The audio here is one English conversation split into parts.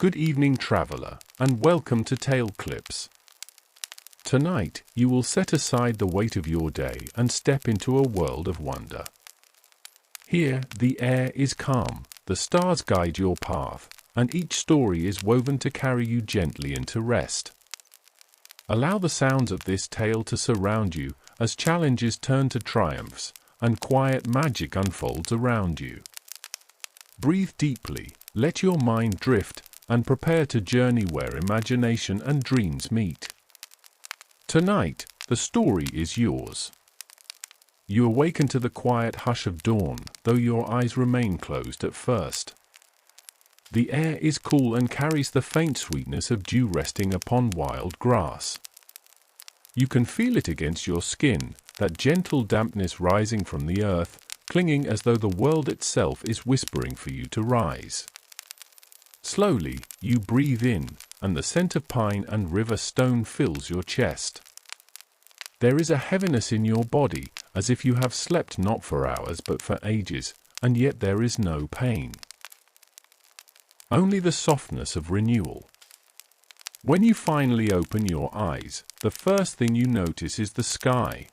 Good evening, traveler, and welcome to Tale Clips. Tonight, you will set aside the weight of your day and step into a world of wonder. Here, the air is calm, the stars guide your path, and each story is woven to carry you gently into rest. Allow the sounds of this tale to surround you as challenges turn to triumphs and quiet magic unfolds around you. Breathe deeply, let your mind drift, and prepare to journey where imagination and dreams meet. Tonight, the story is yours. You awaken to the quiet hush of dawn, though your eyes remain closed at first. The air is cool and carries the faint sweetness of dew resting upon wild grass. You can feel it against your skin, that gentle dampness rising from the earth, clinging as though the world itself is whispering for you to rise. Slowly, you breathe in, and the scent of pine and river stone fills your chest. There is a heaviness in your body, as if you have slept not for hours but for ages, and yet there is no pain. Only the softness of renewal. When you finally open your eyes, the first thing you notice is the sky.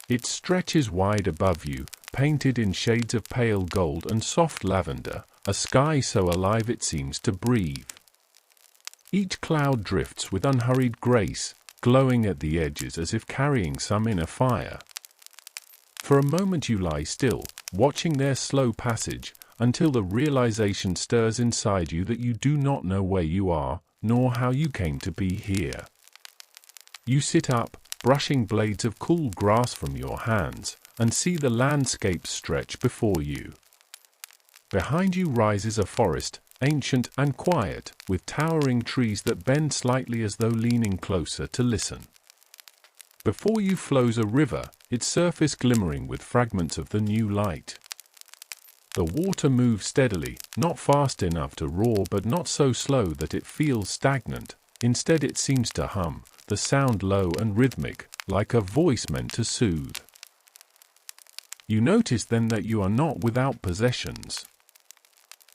It stretches wide above you, painted in shades of pale gold and soft lavender, a sky so alive it seems to breathe. Each cloud drifts with unhurried grace, glowing at the edges as if carrying some inner fire. For a moment you lie still, watching their slow passage, until the realization stirs inside you that you do not know where you are, nor how you came to be here. You sit up, brushing blades of cool grass from your hands, and see the landscape stretch before you. Behind you rises a forest, ancient and quiet, with towering trees that bend slightly as though leaning closer to listen. Before you flows a river, its surface glimmering with fragments of the new light. The water moves steadily, not fast enough to roar but not so slow that it feels stagnant. Instead it seems to hum, the sound low and rhythmic, like a voice meant to soothe. You notice then that you are not without possessions.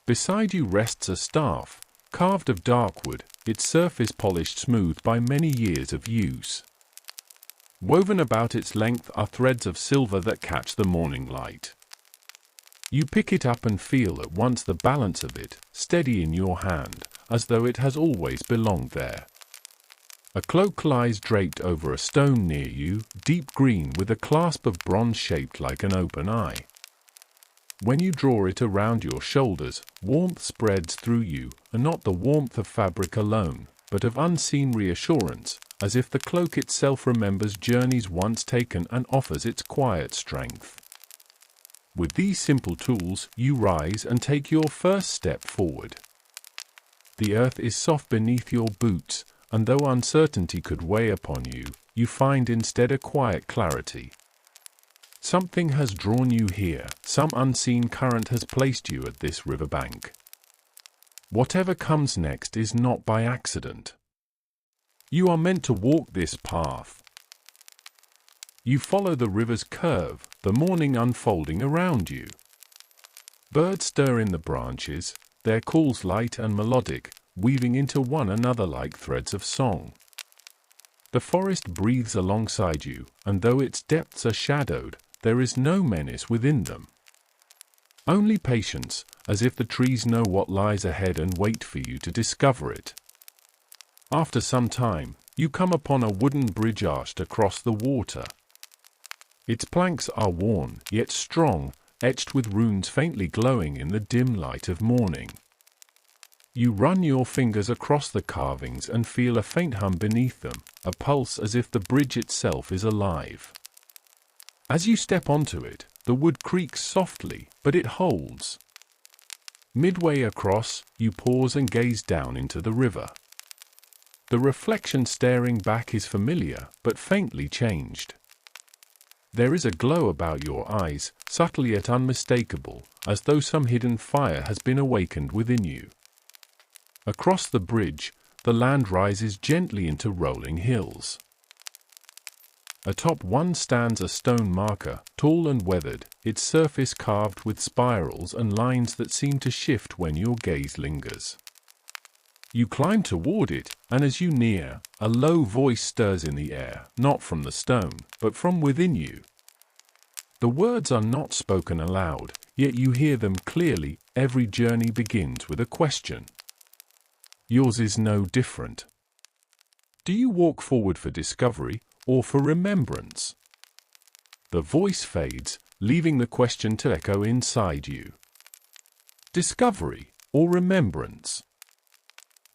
Beside you rests a staff, carved of dark wood, its surface polished smooth by many years of use. Woven about its length are threads of silver that catch the morning light. You pick it up and feel at once the balance of it, steady in your hand, as though it has always belonged there. A cloak lies draped over a stone near you, deep green with a clasp of bronze shaped like an open eye. When you draw it around your shoulders, warmth spreads through you, and not the warmth of fabric alone, but of unseen reassurance, as if the cloak itself remembers journeys once taken and offers its quiet strength. With these simple tools, you rise and take your first step forward. The earth is soft beneath your boots, and though uncertainty could weigh upon you, you find instead a quiet clarity. Something has drawn you here, some unseen current has placed you at this riverbank. Whatever comes next is not by accident. You are meant to walk this path. You follow the river's curve, the morning unfolding around you. Birds stir in the branches, their calls light and melodic, weaving into one another like threads of song. The forest breathes alongside you, and though its depths are shadowed, there is no menace within them. Only patience, as if the trees know what lies ahead and wait for you to discover it. After some time, you come upon a wooden bridge arched across the water. Its planks are worn, yet strong, etched with runes faintly glowing in the dim light of morning. You run your fingers across the carvings and feel a faint hum beneath them, a pulse as if the bridge itself is alive. As you step onto it, the wood creaks softly, but it holds. Midway across, you pause and gaze down into the river. The reflection staring back is familiar, but faintly changed. There is a glow about your eyes, subtle yet unmistakable, as though some hidden fire has been awakened within you. Across the bridge, the land rises gently into rolling hills. Atop one stands a stone marker, tall and weathered, its surface carved with spirals and lines that seem to shift when your gaze lingers. You climb toward it, and as you near, a low voice stirs in the air, not from the stone, but from within you. The words are not spoken aloud, yet you hear them clearly. Every journey begins with a question. Yours is no different. Do you walk forward for discovery, or for remembrance? The voice fades, leaving the question to echo inside you. Discovery, or remembrance?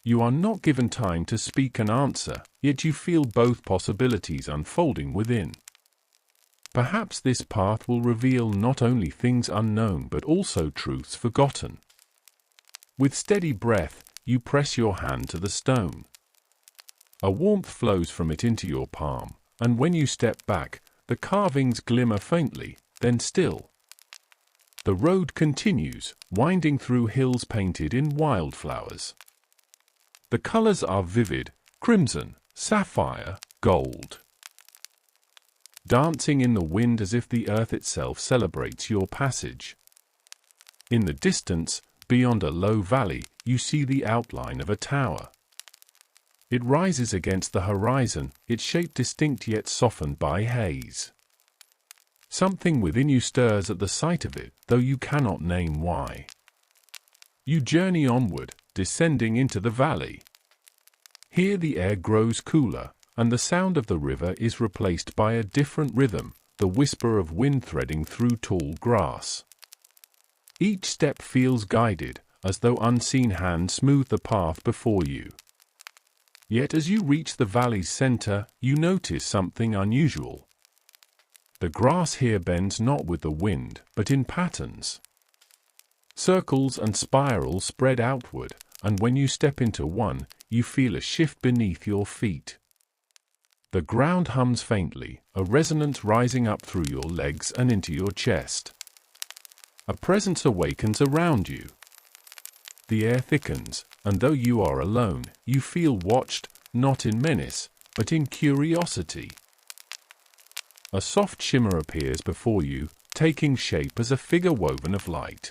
You are not given time to speak an answer, yet you feel both possibilities unfolding within. Perhaps this path will reveal not only things unknown but also truths forgotten. With steady breath, you press your hand to the stone. A warmth flows from it into your palm, and when you step back, the carvings glimmer faintly, then still. The road continues, winding through hills painted in wildflowers. The colors are vivid: crimson, sapphire, gold. Dancing in the wind as if the earth itself celebrates your passage. In the distance, beyond a low valley, you see the outline of a tower. It rises against the horizon, its shape distinct yet softened by haze. Something within you stirs at the sight of it, though you cannot name why. You journey onward, descending into the valley. Here the air grows cooler, and the sound of the river is replaced by a different rhythm, the whisper of wind threading through tall grass. Each step feels guided, as though unseen hands smooth the path before you. Yet as you reach the valley's center, you notice something unusual. The grass here bends not with the wind, but in patterns. Circles and spirals spread outward, and when you step into one, you feel a shift beneath your feet. The ground hums faintly, a resonance rising up through your legs and into your chest. A presence awakens around you. The air thickens, and though you are alone, you feel watched, not in menace, but in curiosity. A soft shimmer appears before you, taking shape as a figure woven of light.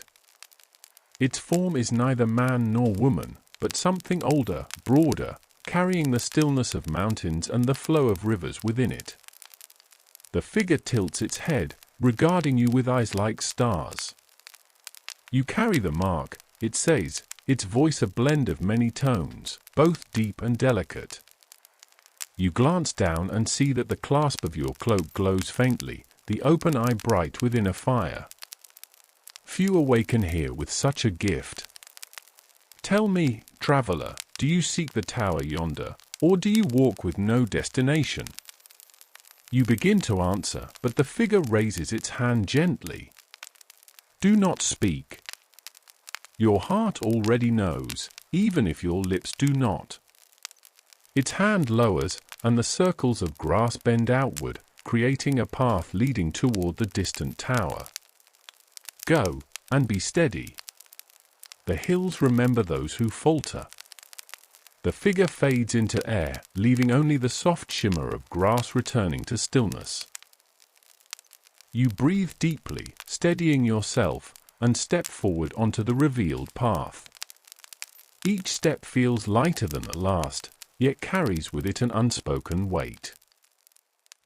Its form is neither man nor woman, but something older, broader, carrying the stillness of mountains and the flow of rivers within it. The figure tilts its head, regarding you with eyes like stars. You carry the mark, it says, its voice a blend of many tones, both deep and delicate. You glance down and see that the clasp of your cloak glows faintly, the open eye bright within a fire. Few awaken here with such a gift. Tell me, traveler, do you seek the tower yonder, or do you walk with no destination? You begin to answer, but the figure raises its hand gently. Do not speak. Your heart already knows, even if your lips do not. Its hand lowers, and the circles of grass bend outward, creating a path leading toward the distant tower. Go, and be steady. The hills remember those who falter. The figure fades into air, leaving only the soft shimmer of grass returning to stillness. You breathe deeply, steadying yourself, and step forward onto the revealed path. Each step feels lighter than the last, yet carries with it an unspoken weight.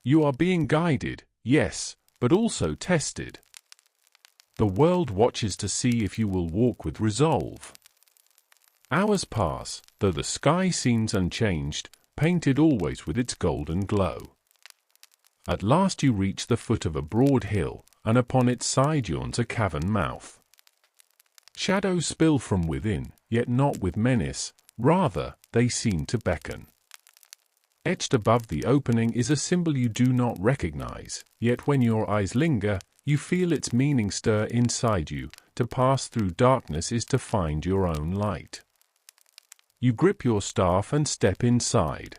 You are being guided, yes, but also tested. The world watches to see if you will walk with resolve. Hours pass, though the sky seems unchanged, painted always with its golden glow. At last you reach the foot of a broad hill, and upon its side yawns a cavern mouth. Shadows spill from within, yet not with menace, rather, they seem to beckon. Etched above the opening is a symbol you do not recognize, yet when your eyes linger, you feel its meaning stir inside you. To pass through darkness is to find your own light. You grip your staff and step inside.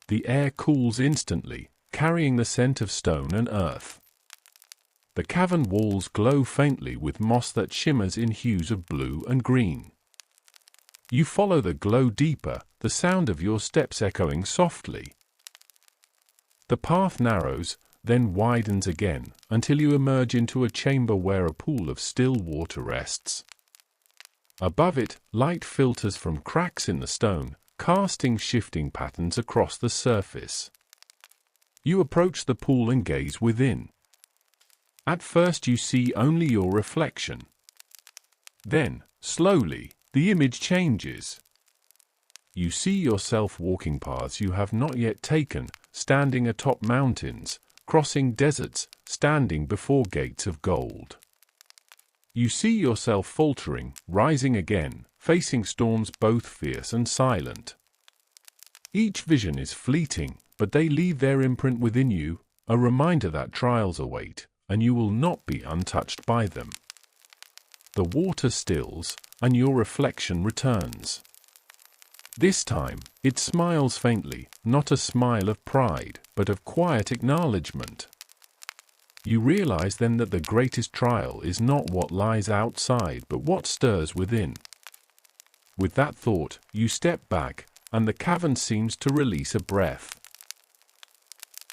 The air cools instantly, carrying the scent of stone and earth. The cavern walls glow faintly with moss that shimmers in hues of blue and green. You follow the glow deeper, the sound of your steps echoing softly. The path narrows, then widens again, until you emerge into a chamber where a pool of still water rests. Above it, light filters from cracks in the stone, casting shifting patterns across the surface. You approach the pool and gaze within. At first you see only your reflection. Then, slowly, the image changes. You see yourself walking paths you have not yet taken, standing atop mountains, crossing deserts, standing before gates of gold. You see yourself faltering, rising again, facing storms both fierce and silent. Each vision is fleeting, but they leave their imprint within you, a reminder that trials await, and you will not be untouched by them. The water stills, and your reflection returns. This time, it smiles faintly, not a smile of pride, but of quiet acknowledgement. You realize then that the greatest trial is not what lies outside but what stirs within. With that thought, you step back, and the cavern seems to release a breath.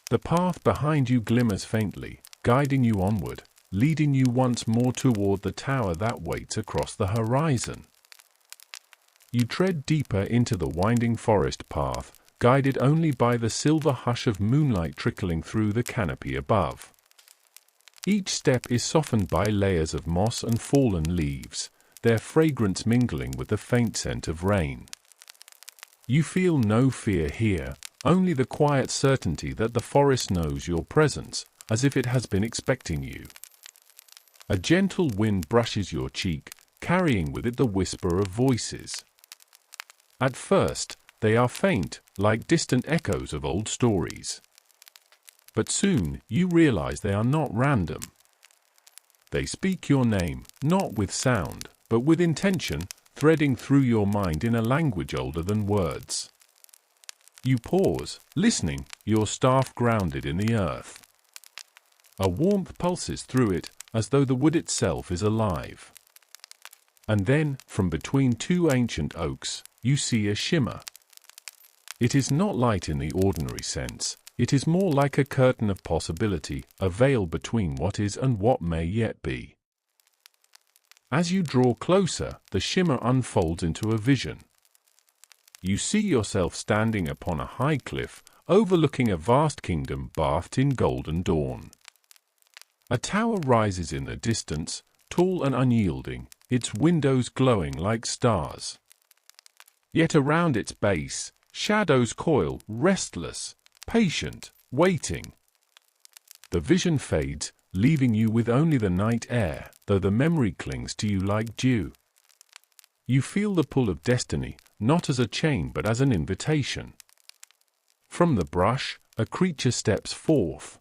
The path behind you glimmers faintly, guiding you onward, leading you once more toward the tower that waits across the horizon. You tread deeper into the winding forest path, guided only by the silver hush of moonlight trickling through the canopy above. Each step is softened by layers of moss and fallen leaves, their fragrance mingling with the faint scent of rain. You feel no fear here, only the quiet certainty that the forest knows your presence, as if it has been expecting you. A gentle wind brushes your cheek, carrying with it the whisper of voices. At first, they are faint, like distant echoes of old stories. But soon, you realize they are not random. They speak your name, not with sound, but with intention, threading through your mind in a language older than words. You pause, listening, your staff grounded in the earth. A warmth pulses through it, as though the wood itself is alive. And then, from between two ancient oaks, you see a shimmer. It is not light in the ordinary sense. It is more like a curtain of possibility, a veil between what is and what may yet be. As you draw closer, the shimmer unfolds into a vision. You see yourself standing upon a high cliff, overlooking a vast kingdom bathed in golden dawn. A tower rises in the distance, tall and unyielding, its windows glowing like stars. Yet around its base, shadows coil, restless, patient, waiting. The vision fades, leaving you with only the night air, though the memory clings to you like dew. You feel the pull of destiny, not as a chain but as an invitation. From the brush, a creature steps forth.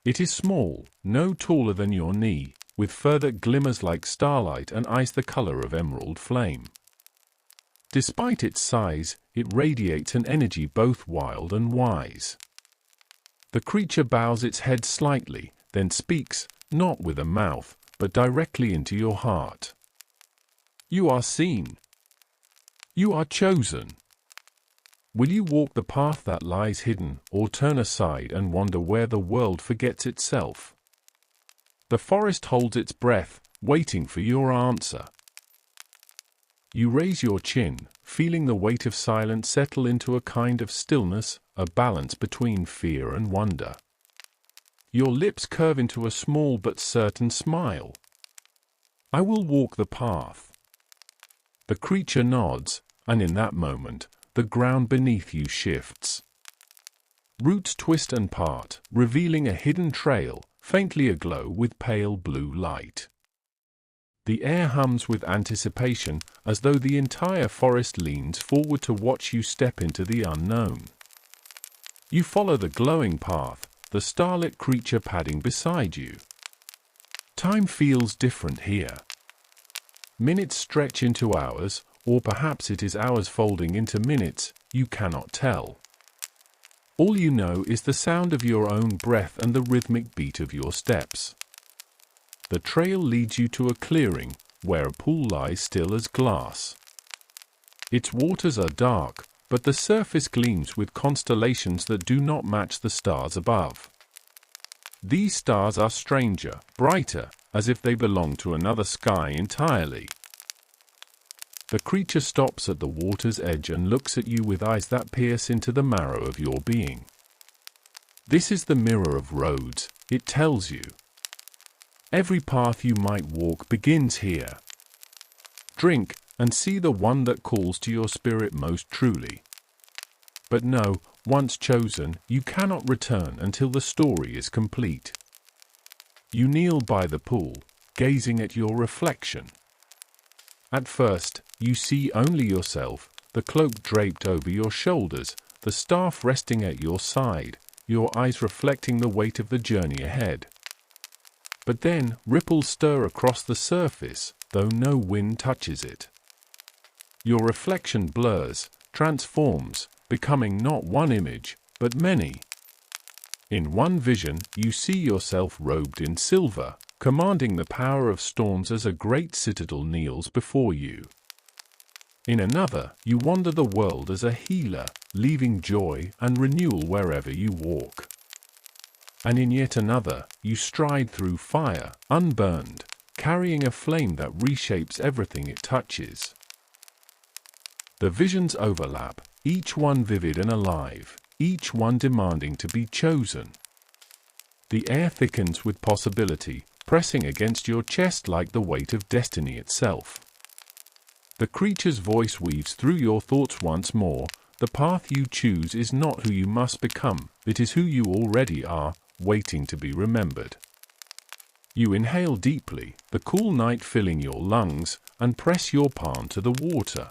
It is small, no taller than your knee, with fur that glimmers like starlight and eyes the color of emerald flame. Despite its size, it radiates an energy both wild and wise. The creature bows its head slightly, then speaks, not with a mouth, but directly into your heart. You are seen. You are chosen. Will you walk the path that lies hidden, or turn aside and wander where the world forgets itself? The forest holds its breath, waiting for your answer. You raise your chin, feeling the weight of silence settle into a kind of stillness, a balance between fear and wonder. Your lips curve into a small but certain smile. I will walk the path. The creature nods, and in that moment, the ground beneath you shifts. Roots twist and part, revealing a hidden trail, faintly aglow with pale blue light. The air hums with anticipation, as though the entire forest leans forward to watch you step into the unknown. You follow the glowing path, the starlit creature padding beside you. Time feels different here. Minutes stretch into hours, or perhaps it is hours folding into minutes, you cannot tell. All you know is the sound of your own breath and the rhythmic beat of your steps. The trail leads you to a clearing, where a pool lies still as glass. Its waters are dark, but the surface gleams with constellations that do not match the stars above. These stars are stranger, brighter, as if they belong to another sky entirely. The creature stops at the water's edge and looks at you with eyes that pierce into the marrow of your being. This is the mirror of roads, it tells you. Every path you might walk begins here. Drink, and see the one that calls to your spirit most truly. But no, once chosen, you cannot return until the story is complete. You kneel by the pool, gazing at your reflection. At first, you see only yourself, the cloak draped over your shoulders, the staff resting at your side, your eyes reflecting the weight of the journey ahead. But then, ripples stir across the surface, though no wind touches it. Your reflection blurs, transforms, becoming not one image, but many. In one vision, you see yourself robed in silver, commanding the power of storms as a great citadel kneels before you. In another, you wander the world as a healer, leaving joy and renewal wherever you walk. And in yet another, you stride through fire, unburned, carrying a flame that reshapes everything it touches. The visions overlap, each one vivid and alive, each one demanding to be chosen. The air thickens with possibility, pressing against your chest like the weight of destiny itself. The creature's voice weaves through your thoughts once more. The path you choose is not who you must become, it is who you already are, waiting to be remembered. You inhale deeply, the cool night filling your lungs, and press your palm to the water.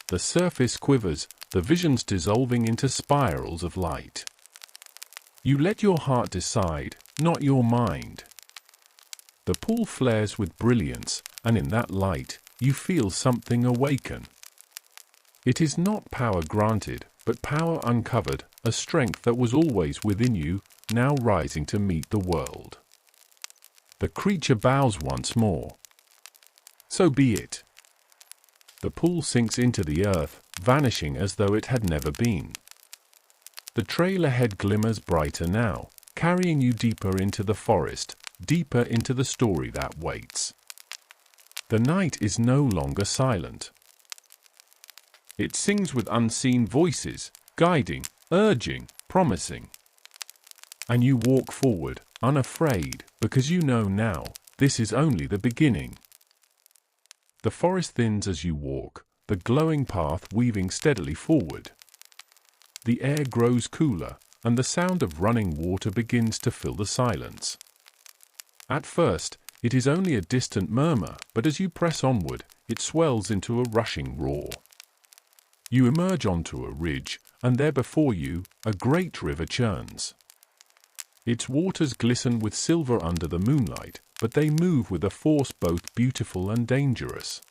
The surface quivers, the visions dissolving into spirals of light. You let your heart decide, not your mind. The pool flares with brilliance, and in that light, you feel something awaken. It is not power granted, but power uncovered, a strength that was always within you, now rising to meet the world. The creature bows once more. So be it. The pool sinks into the earth, vanishing as though it had never been. The trail ahead glimmers brighter now, carrying you deeper into the forest, deeper into the story that waits. The night is no longer silent. It sings with unseen voices, guiding, urging, promising. And you walk forward, unafraid, because you know now, this is only the beginning. The forest thins as you walk, the glowing path weaving steadily forward. The air grows cooler, and the sound of running water begins to fill the silence. At first, it is only a distant murmur, but as you press onward, it swells into a rushing roar. You emerge onto a ridge, and there before you, a great river churns. Its waters glisten with silver under the moonlight, but they move with a force both beautiful and dangerous.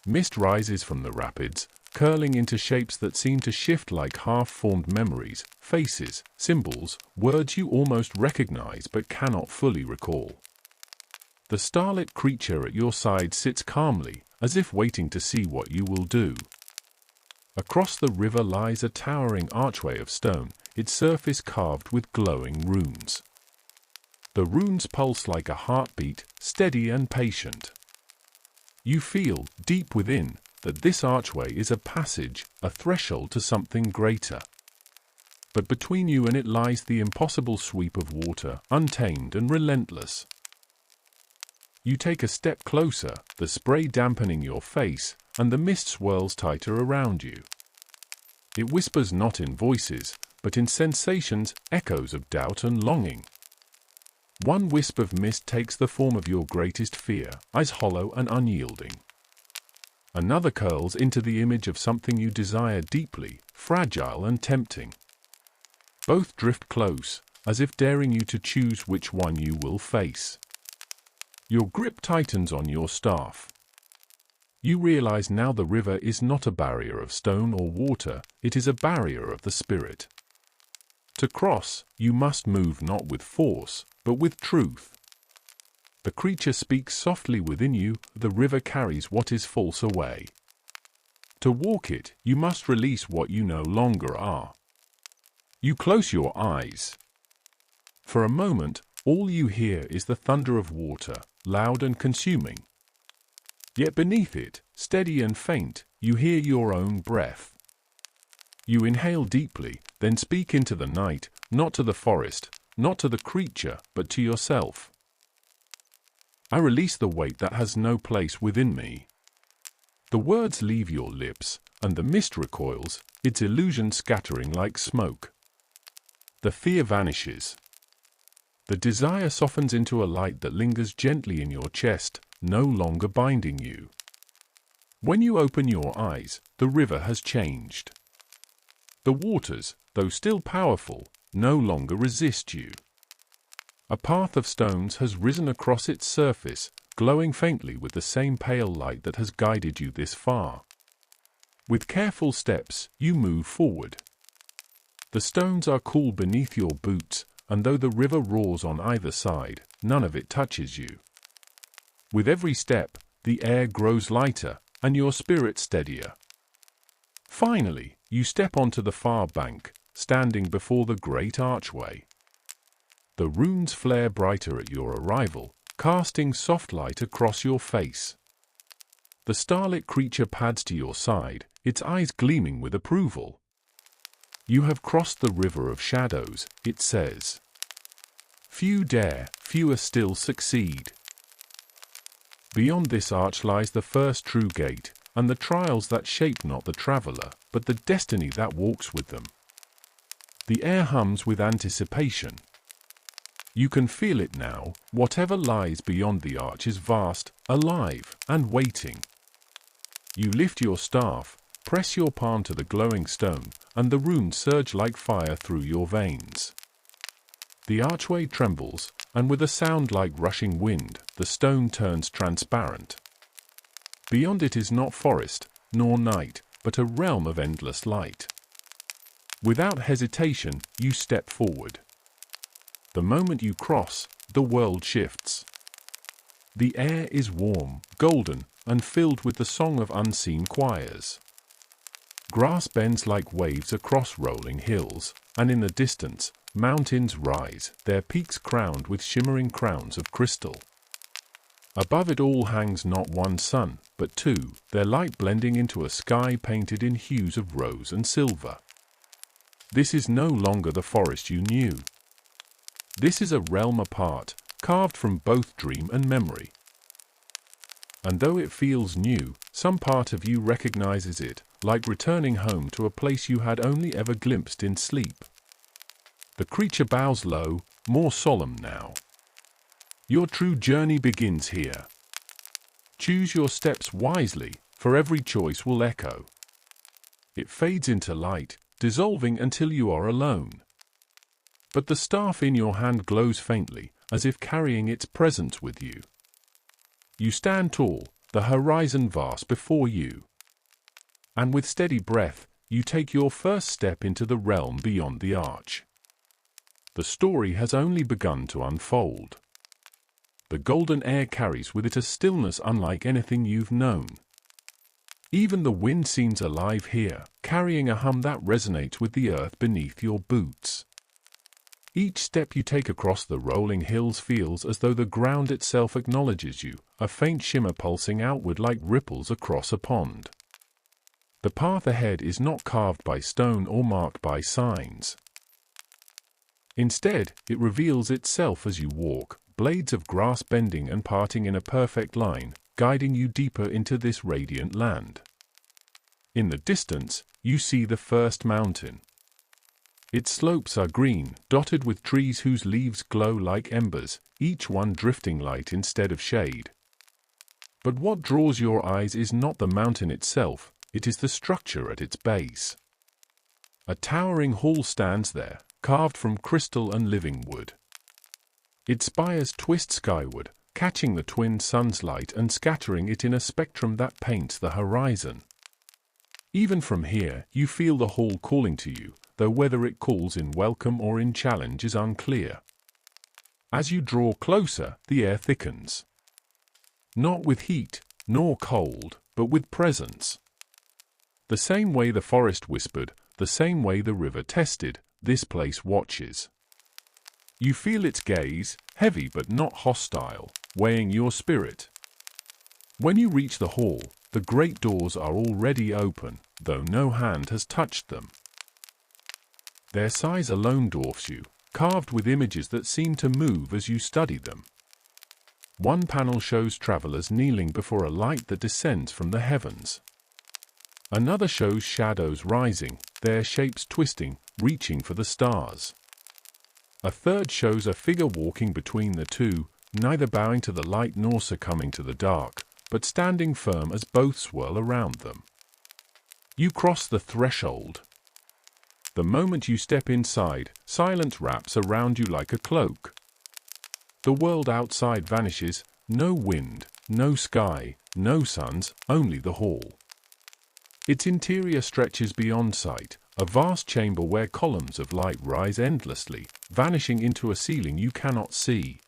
Mist rises from the rapids, curling into shapes that seem to shift like half-formed memories, faces, symbols, words you almost recognize but cannot fully recall. The starlit creature at your side sits calmly, as if waiting to see what you will do. Across the river lies a towering archway of stone, its surface carved with glowing runes. The runes pulse like a heartbeat, steady and patient. You feel, deep within, that this archway is a passage, a threshold to something greater. But between you and it lies the impossible sweep of water, untamed and relentless. You take a step closer, the spray dampening your face, and the mist swirls tighter around you. It whispers not in voices, but in sensations, echoes of doubt and longing. One wisp of mist takes the form of your greatest fear, eyes hollow and unyielding. Another curls into the image of something you desire deeply, fragile and tempting. Both drift close, as if daring you to choose which one you will face. Your grip tightens on your staff. You realize now the river is not a barrier of stone or water, it is a barrier of the spirit. To cross, you must move not with force, but with truth. The creature speaks softly within you, the river carries what is false away. To walk it, you must release what you no longer are. You close your eyes. For a moment, all you hear is the thunder of water, loud and consuming. Yet beneath it, steady and faint, you hear your own breath. You inhale deeply, then speak into the night, not to the forest, not to the creature, but to yourself. I release the weight that has no place within me. The words leave your lips, and the mist recoils, its illusion scattering like smoke. The fear vanishes. The desire softens into a light that lingers gently in your chest, no longer binding you. When you open your eyes, the river has changed. The waters, though still powerful, no longer resist you. A path of stones has risen across its surface, glowing faintly with the same pale light that has guided you this far. With careful steps, you move forward. The stones are cool beneath your boots, and though the river roars on either side, none of it touches you. With every step, the air grows lighter, and your spirit steadier. Finally, you step onto the far bank, standing before the great archway. The runes flare brighter at your arrival, casting soft light across your face. The starlit creature pads to your side, its eyes gleaming with approval. You have crossed the river of shadows, it says. Few dare, fewer still succeed. Beyond this arch lies the first true gate, and the trials that shape not the traveler, but the destiny that walks with them. The air hums with anticipation. You can feel it now, whatever lies beyond the arch is vast, alive, and waiting. You lift your staff, press your palm to the glowing stone, and the runes surge like fire through your veins. The archway trembles, and with a sound like rushing wind, the stone turns transparent. Beyond it is not forest, nor night, but a realm of endless light. Without hesitation, you step forward. The moment you cross, the world shifts. The air is warm, golden, and filled with the song of unseen choirs. Grass bends like waves across rolling hills, and in the distance, mountains rise, their peaks crowned with shimmering crowns of crystal. Above it all hangs not one sun, but two, their light blending into a sky painted in hues of rose and silver. This is no longer the forest you knew. This is a realm apart, carved from both dream and memory. And though it feels new, some part of you recognizes it, like returning home to a place you had only ever glimpsed in sleep. The creature bows low, more solemn now. Your true journey begins here. Choose your steps wisely, for every choice will echo. It fades into light, dissolving until you are alone. But the staff in your hand glows faintly, as if carrying its presence with you. You stand tall, the horizon vast before you. And with steady breath, you take your first step into the realm beyond the arch. The story has only begun to unfold. The golden air carries with it a stillness unlike anything you've known. Even the wind seems alive here, carrying a hum that resonates with the earth beneath your boots. Each step you take across the rolling hills feels as though the ground itself acknowledges you, a faint shimmer pulsing outward like ripples across a pond. The path ahead is not carved by stone or marked by signs. Instead, it reveals itself as you walk, blades of grass bending and parting in a perfect line, guiding you deeper into this radiant land. In the distance, you see the first mountain. Its slopes are green, dotted with trees whose leaves glow like embers, each one drifting light instead of shade. But what draws your eyes is not the mountain itself, it is the structure at its base. A towering hall stands there, carved from crystal and living wood. Its spires twist skyward, catching the twin sun's light and scattering it in a spectrum that paints the horizon. Even from here, you feel the hall calling to you, though whether it calls in welcome or in challenge is unclear. As you draw closer, the air thickens. Not with heat, nor cold, but with presence. The same way the forest whispered, the same way the river tested, this place watches. You feel its gaze, heavy but not hostile, weighing your spirit. When you reach the hall, the great doors are already open, though no hand has touched them. Their size alone dwarfs you, carved with images that seem to move as you study them. One panel shows travelers kneeling before a light that descends from the heavens. Another shows shadows rising, their shapes twisting, reaching for the stars. A third shows a figure walking between the two, neither bowing to the light nor succumbing to the dark, but standing firm as both swirl around them. You cross the threshold. The moment you step inside, silence wraps around you like a cloak. The world outside vanishes, no wind, no sky, no suns, only the hall. Its interior stretches beyond sight, a vast chamber where columns of light rise endlessly, vanishing into a ceiling you cannot see.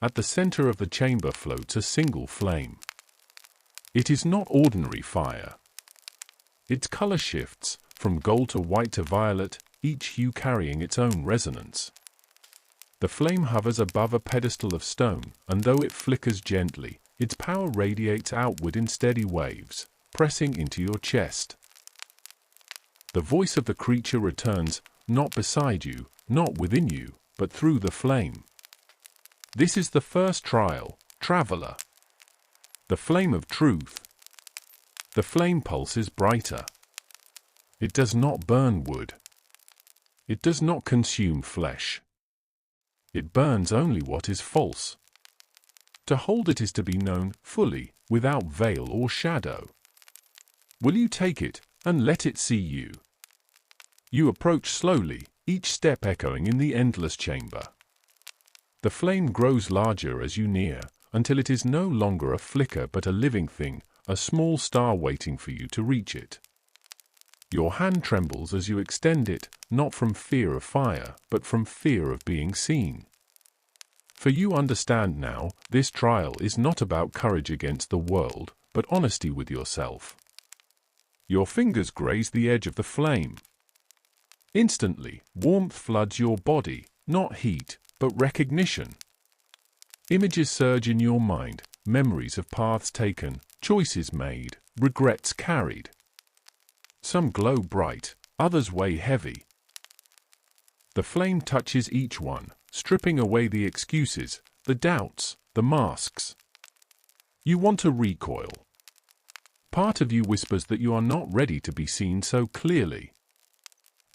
At the center of the chamber floats a single flame. It is not ordinary fire. Its color shifts, from gold to white to violet, each hue carrying its own resonance. The flame hovers above a pedestal of stone, and though it flickers gently, its power radiates outward in steady waves, pressing into your chest. The voice of the creature returns, not beside you, not within you, but through the flame. This is the first trial, traveler. The flame of truth. The flame pulses brighter. It does not burn wood. It does not consume flesh. It burns only what is false. To hold it is to be known fully, without veil or shadow. Will you take it, and let it see you? You approach slowly, each step echoing in the endless chamber. The flame grows larger as you near, until it is no longer a flicker but a living thing, a small star waiting for you to reach it. Your hand trembles as you extend it, not from fear of fire, but from fear of being seen. For you understand now, this trial is not about courage against the world, but honesty with yourself. Your fingers graze the edge of the flame. Instantly, warmth floods your body, not heat, but recognition. Images surge in your mind, memories of paths taken, choices made, regrets carried. Some glow bright, others weigh heavy. The flame touches each one, stripping away the excuses, the doubts, the masks. You want to recoil. Part of you whispers that you are not ready to be seen so clearly.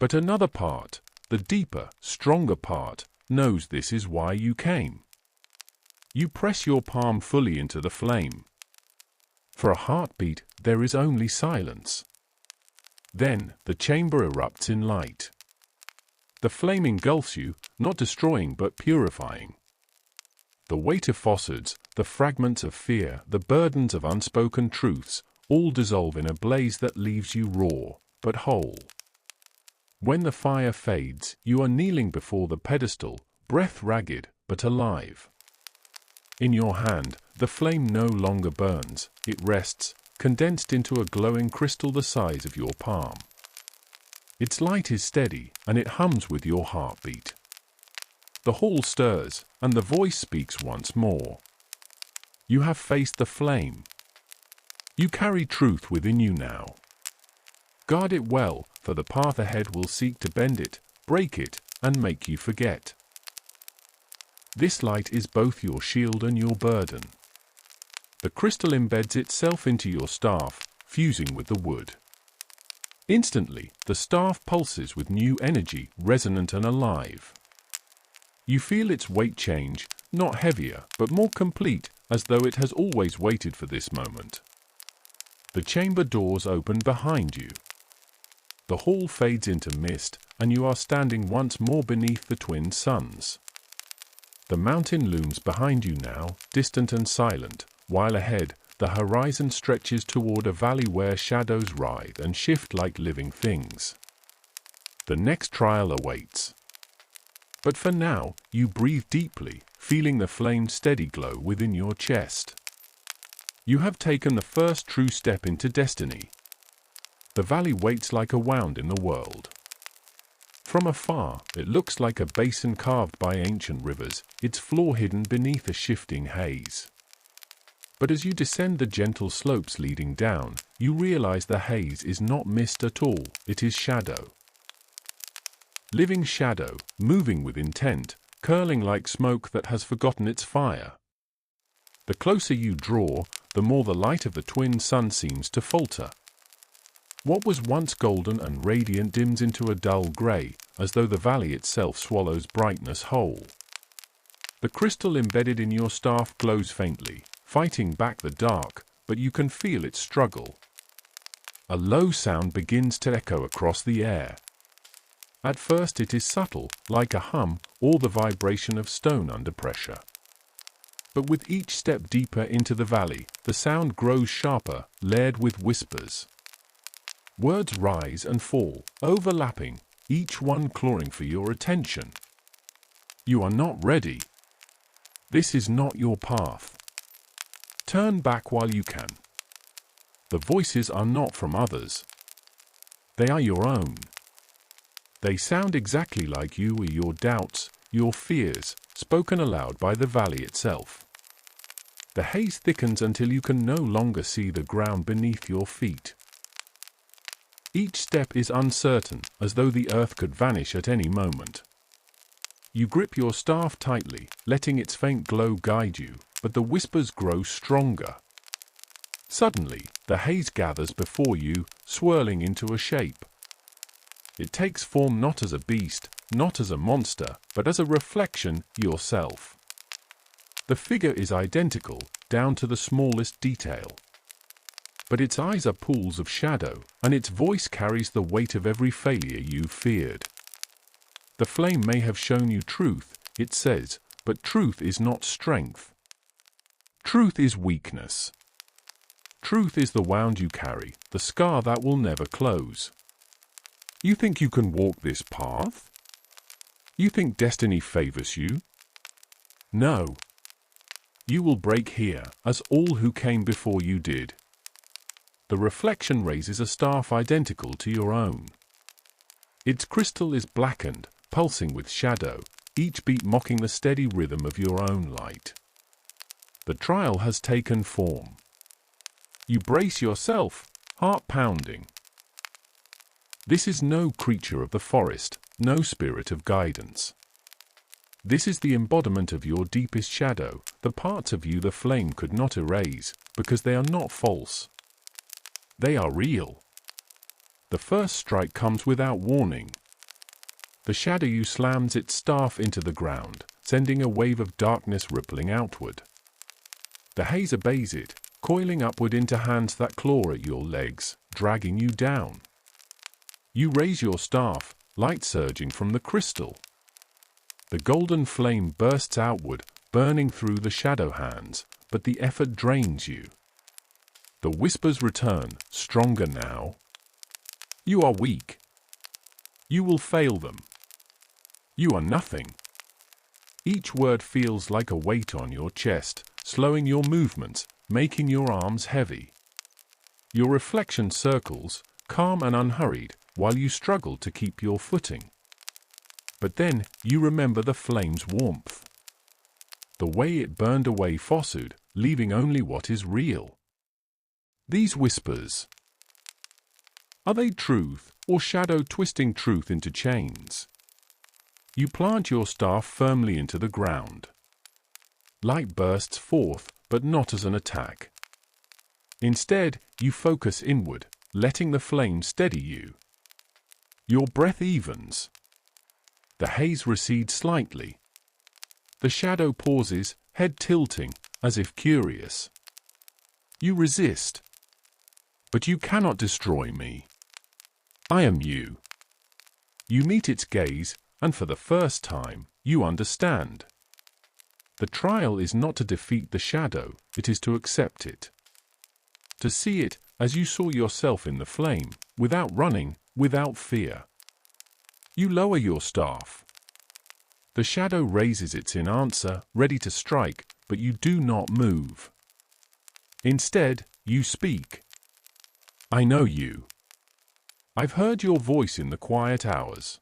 But another part, the deeper, stronger part, knows this is why you came. You press your palm fully into the flame. For a heartbeat, there is only silence. Then, the chamber erupts in light. The flame engulfs you, not destroying but purifying. The weight of falsehoods, the fragments of fear, the burdens of unspoken truths, all dissolve in a blaze that leaves you raw, but whole. When the fire fades, you are kneeling before the pedestal, breath ragged, but alive. In your hand, the flame no longer burns, it rests, condensed into a glowing crystal the size of your palm. Its light is steady, and it hums with your heartbeat. The hall stirs, and the voice speaks once more. You have faced the flame. You carry truth within you now. Guard it well, for the path ahead will seek to bend it, break it, and make you forget. This light is both your shield and your burden. The crystal embeds itself into your staff, fusing with the wood. Instantly, the staff pulses with new energy, resonant and alive. You feel its weight change, not heavier, but more complete, as though it has always waited for this moment. The chamber doors open behind you. The hall fades into mist, and you are standing once more beneath the twin suns. The mountain looms behind you now, distant and silent, while ahead, the horizon stretches toward a valley where shadows writhe and shift like living things. The next trial awaits. But for now, you breathe deeply, feeling the flame's steady glow within your chest. You have taken the first true step into destiny. The valley waits like a wound in the world. From afar, it looks like a basin carved by ancient rivers, its floor hidden beneath a shifting haze. But as you descend the gentle slopes leading down, you realize the haze is not mist at all, it is shadow. Living shadow, moving with intent, curling like smoke that has forgotten its fire. The closer you draw, the more the light of the twin sun seems to falter. What was once golden and radiant dims into a dull grey, as though the valley itself swallows brightness whole. The crystal embedded in your staff glows faintly, fighting back the dark, but you can feel its struggle. A low sound begins to echo across the air. At first it is subtle, like a hum or the vibration of stone under pressure. But with each step deeper into the valley, the sound grows sharper, layered with whispers. Words rise and fall, overlapping, each one clawing for your attention. You are not ready. This is not your path. Turn back while you can. The voices are not from others. They are your own. They sound exactly like you or your doubts, your fears, spoken aloud by the valley itself. The haze thickens until you can no longer see the ground beneath your feet. Each step is uncertain, as though the earth could vanish at any moment. You grip your staff tightly, letting its faint glow guide you, but the whispers grow stronger. Suddenly, the haze gathers before you, swirling into a shape. It takes form not as a beast, not as a monster, but as a reflection, yourself. The figure is identical, down to the smallest detail. But its eyes are pools of shadow, and its voice carries the weight of every failure you feared. The flame may have shown you truth, it says, but truth is not strength. Truth is weakness. Truth is the wound you carry, the scar that will never close. You think you can walk this path? You think destiny favors you? No. You will break here, as all who came before you did. The reflection raises a staff identical to your own. Its crystal is blackened, pulsing with shadow, each beat mocking the steady rhythm of your own light. The trial has taken form. You brace yourself, heart pounding. This is no creature of the forest, no spirit of guidance. This is the embodiment of your deepest shadow, the parts of you the flame could not erase, because they are not false. They are real. The first strike comes without warning. The shadow you slams its staff into the ground, sending a wave of darkness rippling outward. The haze obeys it, coiling upward into hands that claw at your legs, dragging you down. You raise your staff, light surging from the crystal. The golden flame bursts outward, burning through the shadow hands, but the effort drains you. The whispers return, stronger now. You are weak. You will fail them. You are nothing. Each word feels like a weight on your chest, slowing your movements, making your arms heavy. Your reflection circles, calm and unhurried, while you struggle to keep your footing. But then you remember the flame's warmth. The way it burned away falsehood, leaving only what is real. These whispers. Are they truth, or shadow twisting truth into chains? You plant your staff firmly into the ground. Light bursts forth, but not as an attack. Instead, you focus inward, letting the flame steady you. Your breath evens. The haze recedes slightly. The shadow pauses, head tilting, as if curious. You resist. But you cannot destroy me. I am you. You meet its gaze, and for the first time, you understand. The trial is not to defeat the shadow, it is to accept it. To see it as you saw yourself in the flame, without running, without fear. You lower your staff. The shadow raises its in answer, ready to strike, but you do not move. Instead, you speak. I know you. I've heard your voice in the quiet hours.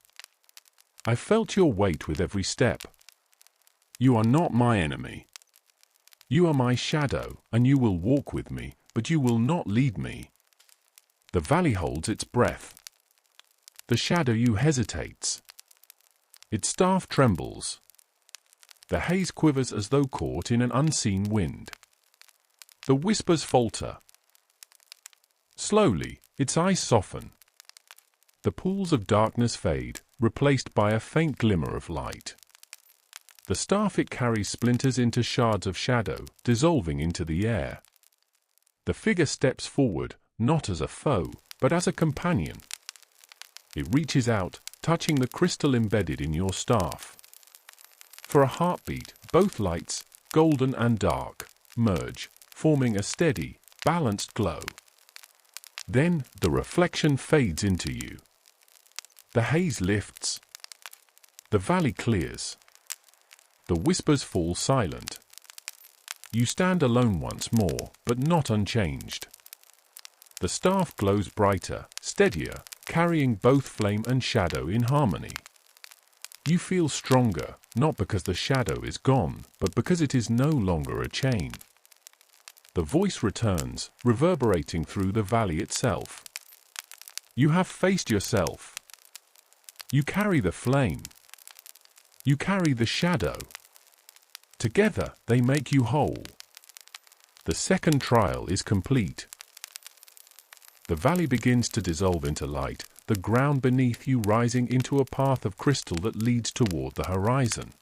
I've felt your weight with every step. You are not my enemy. You are my shadow, and you will walk with me, but you will not lead me. The valley holds its breath. The shadow you hesitates. Its staff trembles. The haze quivers as though caught in an unseen wind. The whispers falter. Slowly, its eyes soften. The pools of darkness fade, replaced by a faint glimmer of light. The staff it carries splinters into shards of shadow, dissolving into the air. The figure steps forward, not as a foe, but as a companion. It reaches out, touching the crystal embedded in your staff. For a heartbeat, both lights, golden and dark, merge, forming a steady, balanced glow. Then, the reflection fades into you. The haze lifts. The valley clears. The whispers fall silent. You stand alone once more, but not unchanged. The staff glows brighter, steadier, carrying both flame and shadow in harmony. You feel stronger, not because the shadow is gone, but because it is no longer a chain. The voice returns, reverberating through the valley itself. You have faced yourself. You carry the flame. You carry the shadow. Together, they make you whole. The second trial is complete. The valley begins to dissolve into light, the ground beneath you rising into a path of crystal that leads toward the horizon.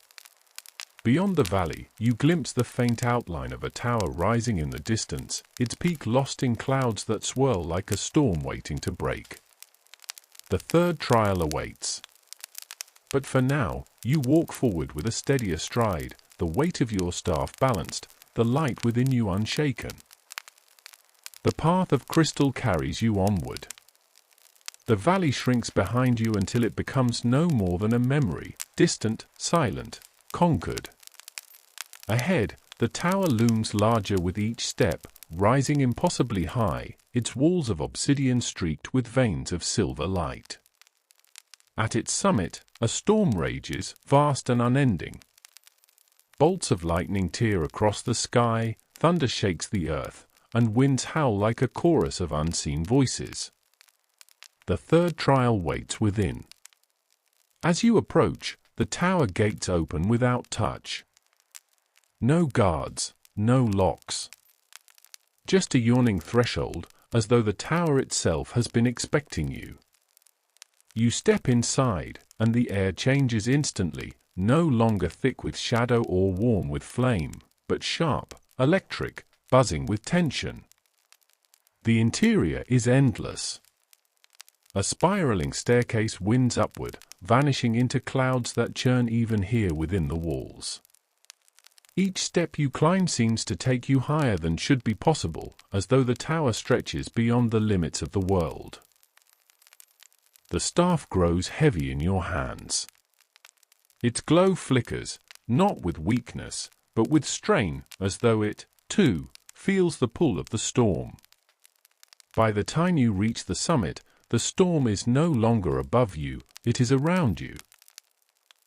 Beyond the valley, you glimpse the faint outline of a tower rising in the distance, its peak lost in clouds that swirl like a storm waiting to break. The third trial awaits. But for now, you walk forward with a steadier stride, the weight of your staff balanced, the light within you unshaken. The path of crystal carries you onward. The valley shrinks behind you until it becomes no more than a memory, distant, silent, conquered. Ahead, the tower looms larger with each step, rising impossibly high, its walls of obsidian streaked with veins of silver light. At its summit, a storm rages, vast and unending. Bolts of lightning tear across the sky, thunder shakes the earth, and winds howl like a chorus of unseen voices. The third trial waits within. As you approach, the tower gates open without touch. No guards, no locks. Just a yawning threshold, as though the tower itself has been expecting you. You step inside, and the air changes instantly, no longer thick with shadow or warm with flame, but sharp, electric, buzzing with tension. The interior is endless. A spiraling staircase winds upward, vanishing into clouds that churn even here within the walls. Each step you climb seems to take you higher than should be possible, as though the tower stretches beyond the limits of the world. The staff grows heavy in your hands. Its glow flickers, not with weakness, but with strain, as though it, too, feels the pull of the storm. By the time you reach the summit, the storm is no longer above you, it is around you.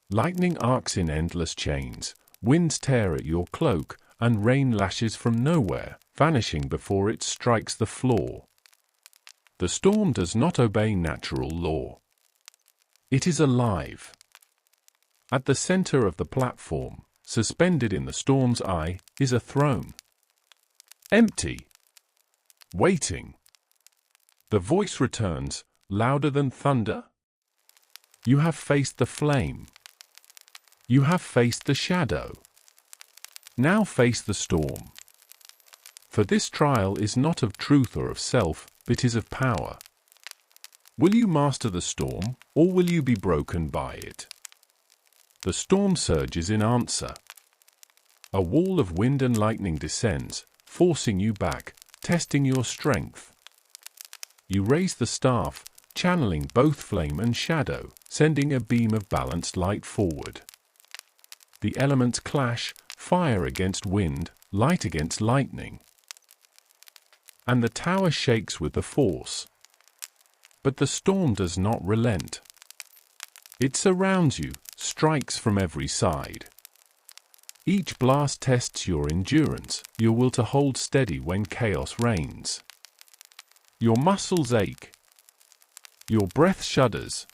Lightning arcs in endless chains, winds tear at your cloak, and rain lashes from nowhere, vanishing before it strikes the floor. The storm does not obey natural law. It is alive. At the center of the platform, suspended in the storm's eye, is a throne. Empty. Waiting. The voice returns, louder than thunder. You have faced the flame. You have faced the shadow. Now face the storm. For this trial is not of truth or of self, it is of power. Will you master the storm, or will you be broken by it? The storm surges in answer. A wall of wind and lightning descends, forcing you back, testing your strength. You raise the staff, channeling both flame and shadow, sending a beam of balanced light forward. The elements clash, fire against wind, light against lightning. And the tower shakes with the force. But the storm does not relent. It surrounds you, strikes from every side. Each blast tests your endurance, your will to hold steady when chaos reigns. Your muscles ache. Your breath shudders.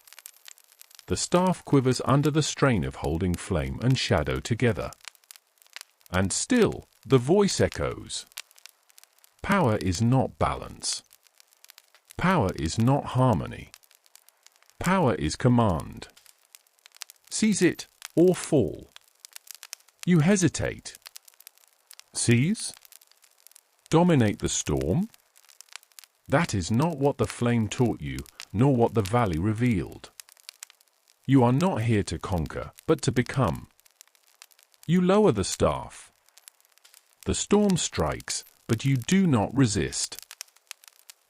The staff quivers under the strain of holding flame and shadow together. And still, the voice echoes. Power is not balance. Power is not harmony. Power is command. Seize it or fall. You hesitate. Seize? Dominate the storm? That is not what the flame taught you, nor what the valley revealed. You are not here to conquer, but to become. You lower the staff. The storm strikes, but you do not resist.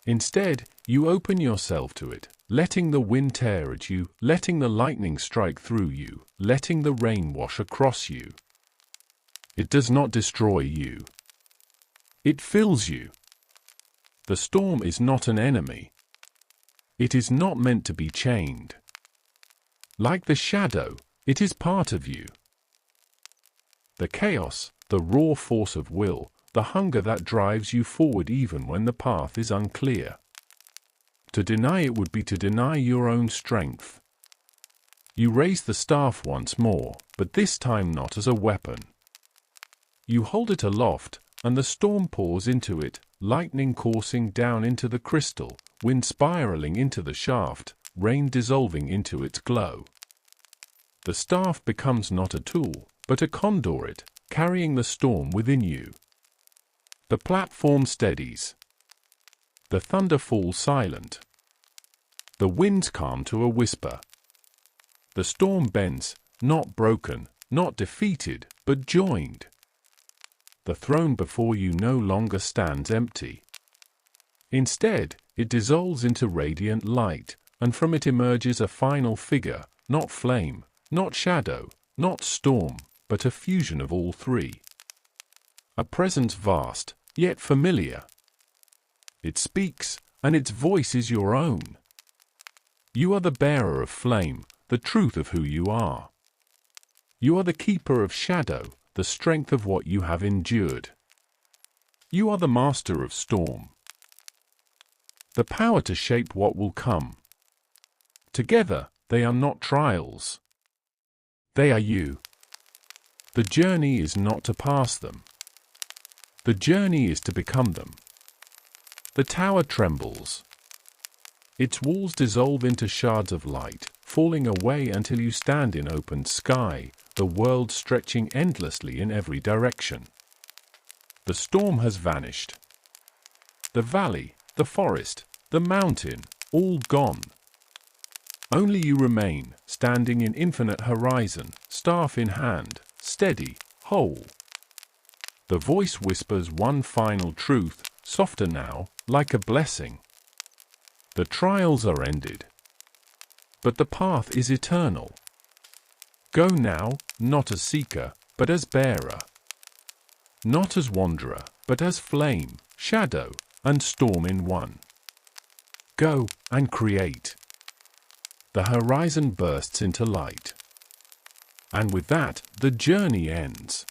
Instead, you open yourself to it, letting the wind tear at you, letting the lightning strike through you, letting the rain wash across you. It does not destroy you. It fills you. The storm is not an enemy. It is not meant to be chained. Like the shadow, it is part of you. The chaos, the raw force of will, the hunger that drives you forward even when the path is unclear. To deny it would be to deny your own strength. You raise the staff once more, but this time not as a weapon. You hold it aloft, and the storm pours into it, lightning coursing down into the crystal, wind spiraling into the shaft, rain dissolving into its glow. The staff becomes not a tool, but a conduit, carrying the storm within you. The platform steadies. The thunder falls silent. The winds calm to a whisper. The storm bends, not broken, not defeated, but joined. The throne before you no longer stands empty. Instead, it dissolves into radiant light, and from it emerges a final figure, not flame, not shadow, not storm, but a fusion of all three. A presence vast, yet familiar. It speaks, and its voice is your own. You are the bearer of flame, the truth of who you are. You are the keeper of shadow, the strength of what you have endured. You are the master of storm. The power to shape what will come. Together, they are not trials. They are you. The journey is not to pass them. The journey is to become them. The tower trembles. Its walls dissolve into shards of light, falling away until you stand in open sky, the world stretching endlessly in every direction. The storm has vanished. The valley, the forest, the mountain, all gone. Only you remain, standing in infinite horizon, staff in hand, steady, whole. The voice whispers one final truth, softer now, like a blessing. The trials are ended. But the path is eternal. Go now, not as seeker, but as bearer. Not as wanderer, but as flame, shadow, and storm in one. Go and create. The horizon bursts into light. And with that, the journey ends.